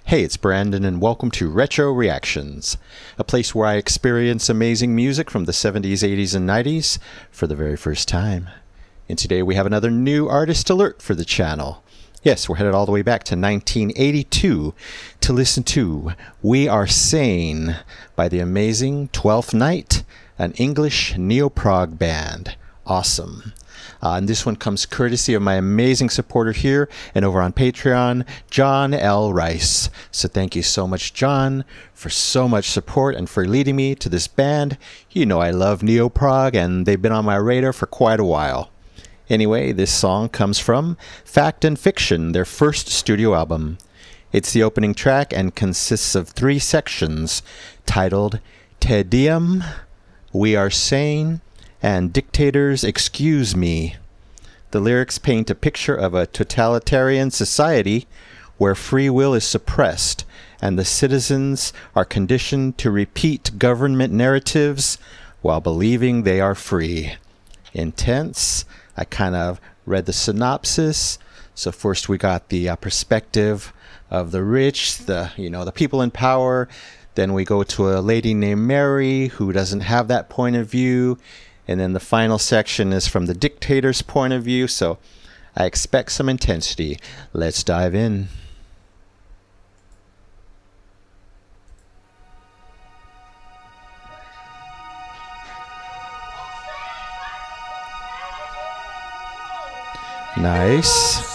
Hey, it's Brandon, and welcome to Retro Reactions, a place where I experience amazing music from the 70s, 80s, and 90s for the very first time. And today we have another new artist alert for the channel. Yes, we're headed all the way back to 1982 to listen to We Are Sane by the amazing Twelfth Night, an English neo-prog band. Awesome. And this one comes courtesy of my amazing supporter here and over on Patreon, John L. Rice. So thank you so much, John, for so much support and for leading me to this band. You know I love neo-prog, and they've been on my radar for quite a while. Anyway, this song comes from Fact and Fiction, their first studio album. It's the opening track and consists of 3 sections titled Te Diem, We Are Sane, and Dictators Excuse Me. The lyrics paint a picture of a totalitarian society where free will is suppressed and the citizens are conditioned to repeat government narratives while believing they are free. Intense. I kind of read the synopsis. So first we got the perspective of the rich, the people in power. Then we go to a lady named Mary who doesn't have that point of view. And then the final section is from the dictator's point of view, so I expect some intensity. Let's dive in. Nice.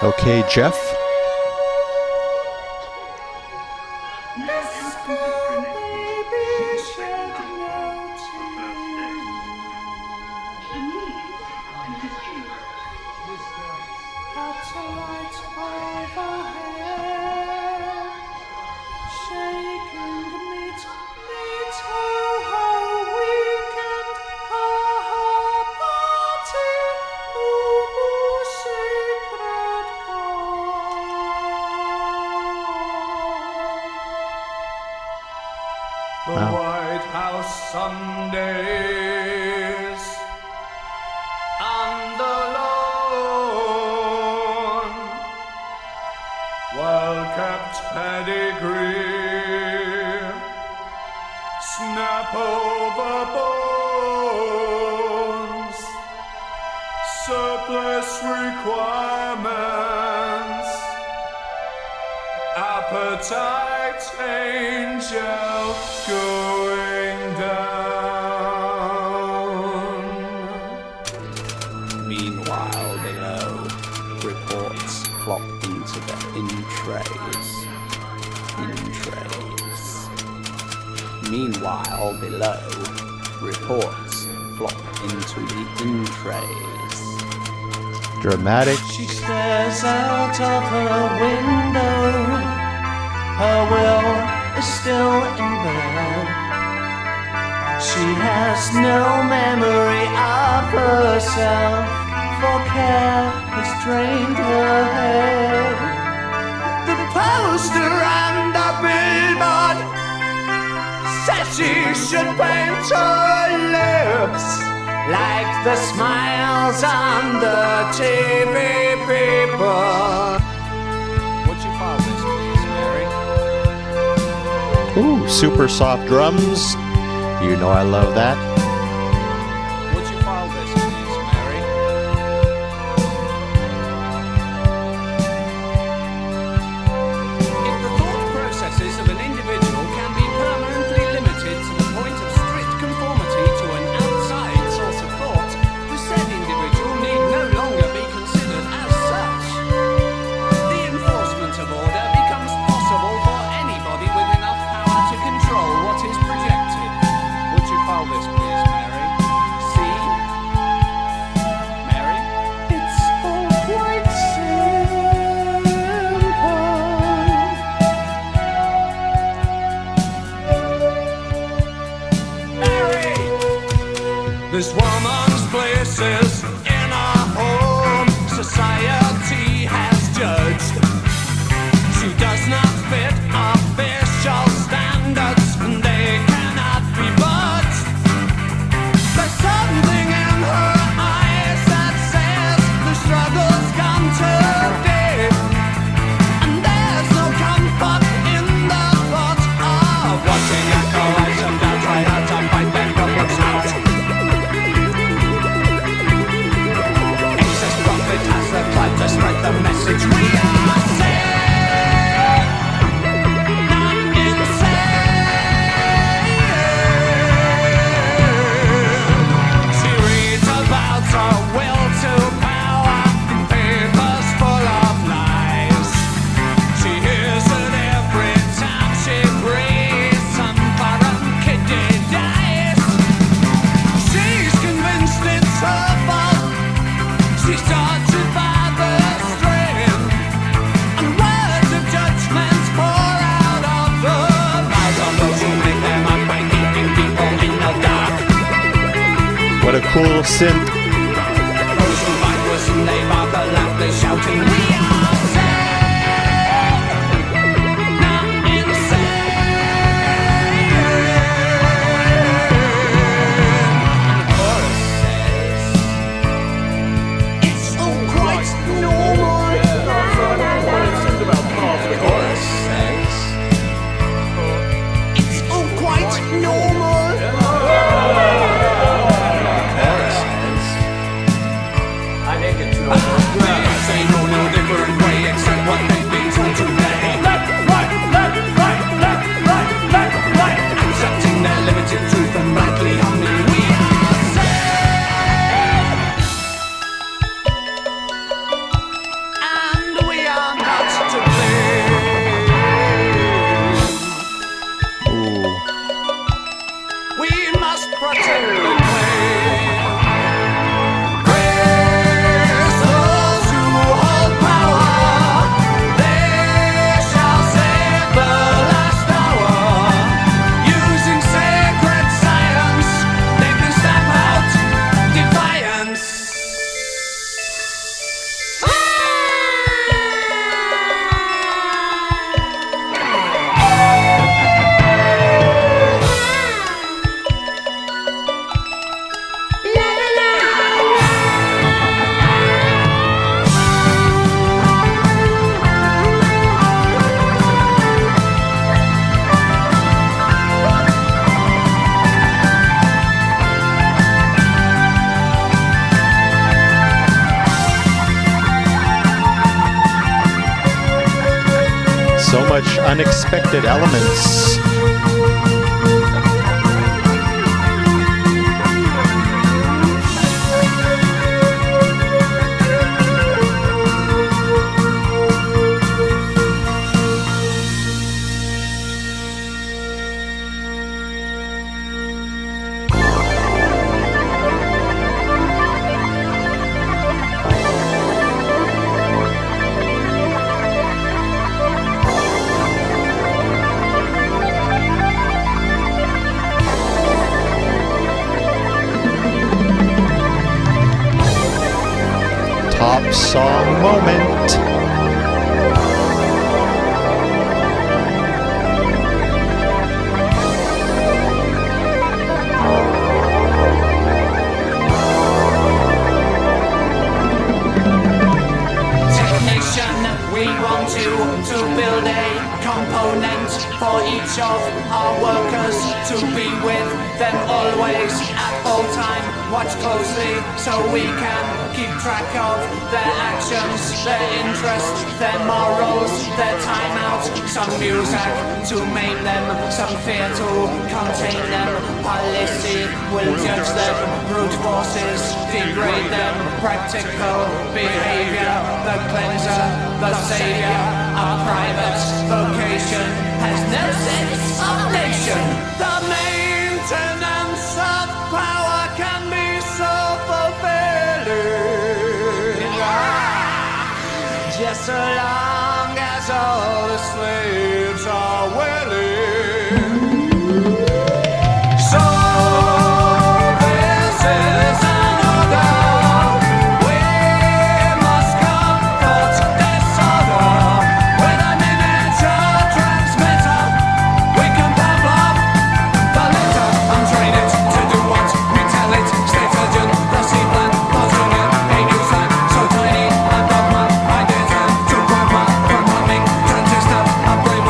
Okay, Jeff. The White House some days on the lawn, well-kept pedigree, snap over bones, surplus requirements, appetite angel going down. Meanwhile, below, reports flop into the in-trays. Meanwhile, below, reports flop into the in-trays. Dramatic. She stares out of her window. Her will is still in bed. She has no memory of herself, for care has drained her head. The poster and the billboard says she should paint her lips like the smiles on the TV people. Would you file this, please, Mary? Ooh, super soft drums. You know I love that. Would you file this, please, Mary? If the thought processes of an individual can be permanently limited to the point of strict conformity to an outside source of thought, the said individual need no longer be considered as such. The enforcement of order becomes possible for anybody with enough power to control what is projected. Would you file this, please? cool synth. Those who fight us and they bark a laugh, they shouting, we are sane, not insane. And the chorus says, it's all quite normal. The chorus says, it's all quite normal. Say no different way except what they've been told today. Left, right, accepting their limited truth and blankly humbling. We are sane, and we are not to blame. We must protect the claim. So much unexpected elements. Top song moment. Technician, we want you to build a component for each of our workers to be with them always at all time. Watch closely so we can keep track of their actions, their interests, their morals, their timeout. Some music to maim them, some fear to contain them. Policy will judge them, brute forces degrade them. Practical behavior, the cleanser, the savior. Our private vocation has no sense of nation. The maintenance of power can be so fulfilling, just so long as all the slaves are willing. So this is an order. We must comfort disorder with a miniature transmitter. We can pump up the litter and train it to do what we tell it. State urgent, the seaplane, buzzing it, a new sign, so tiny and dogma. Ideas and to pragma, from humming transistor, a brain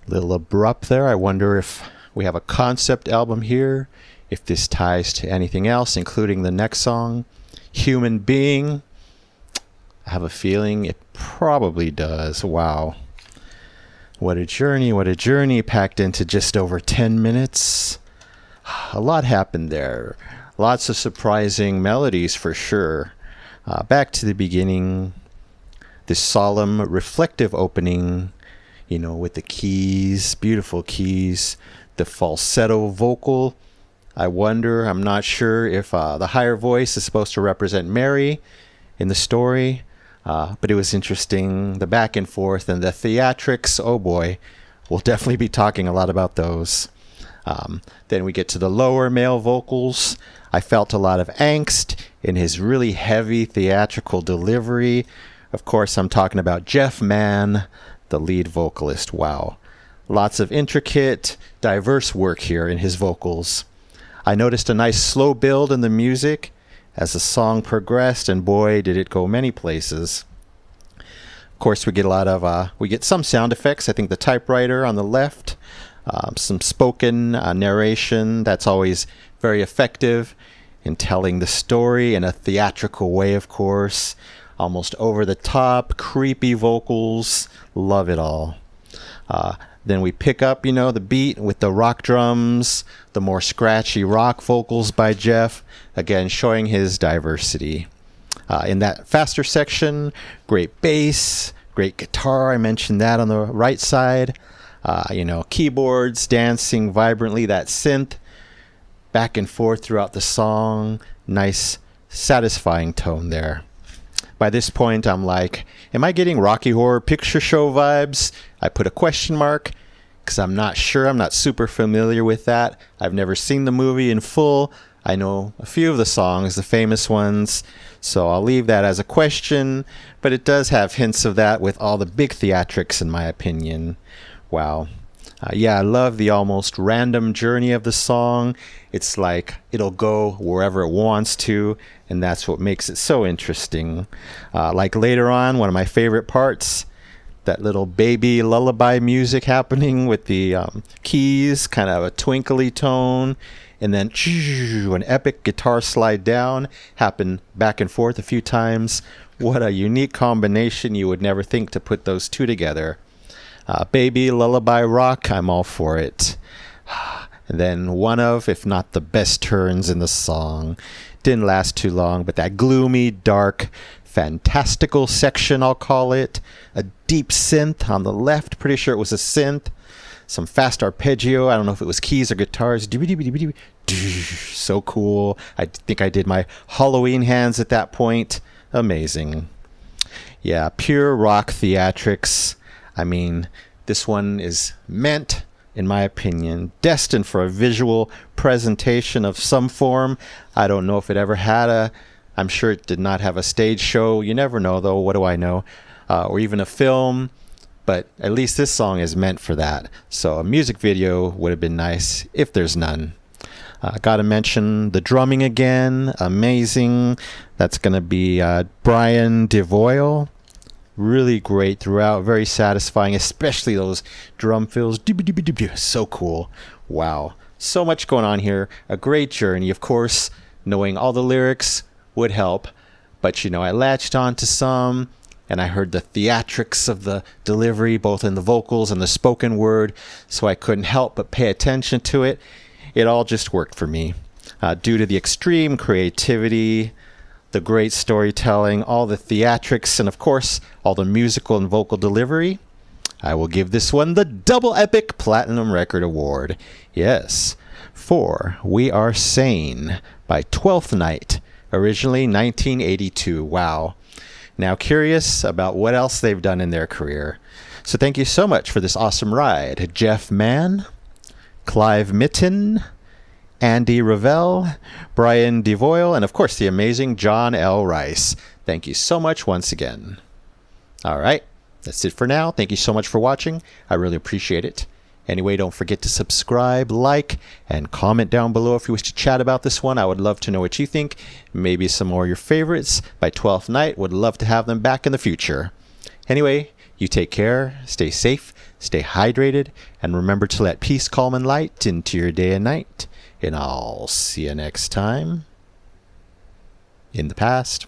Little abrupt there. I wonder if we have a concept album here, if this ties to anything else, including the next song, Human Being. I have a feeling it probably does. Wow. What a journey packed into just over 10 minutes. A lot happened there. Lots of surprising melodies for sure. Back to the beginning, this solemn, reflective opening, with the keys, beautiful keys, the falsetto vocal. I'm not sure if the higher voice is supposed to represent Mary in the story, but it was interesting. The back and forth and the theatrics, oh boy, we'll definitely be talking a lot about those. Then we get to the lower male vocals. I felt a lot of angst in his really heavy theatrical delivery. Of course, I'm talking about Jeff Mann, the lead vocalist. Wow. Lots of intricate, diverse work here in his vocals. I noticed a nice slow build in the music as the song progressed, and boy, did it go many places. Of course, we get some sound effects. I think the typewriter on the left, some spoken narration. That's always very effective in telling the story in a theatrical way, of course. Almost over the top, creepy vocals. Love it all. Then we pick up, the beat with the rock drums, the more scratchy rock vocals by Jeff, again showing his diversity. In that faster section, great bass, great guitar. I mentioned that on the right side. Keyboards dancing vibrantly, that synth back and forth throughout the song. Nice, satisfying tone there. By this point, I'm like, am I getting Rocky Horror Picture Show vibes? I put a question mark because I'm not sure. I'm not super familiar with that. I've never seen the movie in full. I know a few of the songs, the famous ones, so I'll leave that as a question, but it does have hints of that with all the big theatrics, in my opinion. Wow. I love the almost random journey of the song. It's like it'll go wherever it wants to, and that's what makes it so interesting. Like later on, one of my favorite parts, that little baby lullaby music happening with the keys, kind of a twinkly tone, and then an epic guitar slide down, happen back and forth a few times. What a unique combination. You would never think to put those two together. Baby lullaby rock, I'm all for it. And then one of, if not the best turns in the song. Didn't last too long, but that gloomy, dark, fantastical section, I'll call it. A deep synth on the left. Pretty sure it was a synth. Some fast arpeggio. I don't know if it was keys or guitars. So cool. I think I did my Halloween hands at that point. Amazing. Yeah, pure rock theatrics. I mean, this one is meant, in my opinion, destined for a visual presentation of some form. I don't know if it ever had I'm sure it did not have a stage show. You never know, though. What do I know? Or even a film. But at least this song is meant for that. So a music video would have been nice if there's none. Gotta mention the drumming again. Amazing. That's going to be Brian DeVoyle. Really great throughout. Very satisfying, especially those drum fills. So cool. Wow. So much going on here. A great journey. Of course, knowing all the lyrics would help. But, I latched on to some, and I heard the theatrics of the delivery, both in the vocals and the spoken word, so I couldn't help but pay attention to it. It all just worked for me. Due to the extreme creativity, the great storytelling, all the theatrics, and of course, all the musical and vocal delivery, I will give this one the Double Epic Platinum Record Award. Yes, for We Are Sane by Twelfth Night, originally 1982. Wow. Now curious about what else they've done in their career. So thank you so much for this awesome ride. Jeff Mann, Clive Mitten, Andy Revell, Brian DeVoyle, and of course the amazing John L. Rice. Thank you so much once again. All right, that's it for now. Thank you so much for watching. I really appreciate it. Anyway, don't forget to subscribe, like, and comment down below if you wish to chat about this one. I would love to know what you think. Maybe some more of your favorites by 12th Night. Would love to have them back in the future. Anyway, you take care, stay safe, stay hydrated, and remember to let peace, calm, and light into your day and night. And I'll see you next time in the past.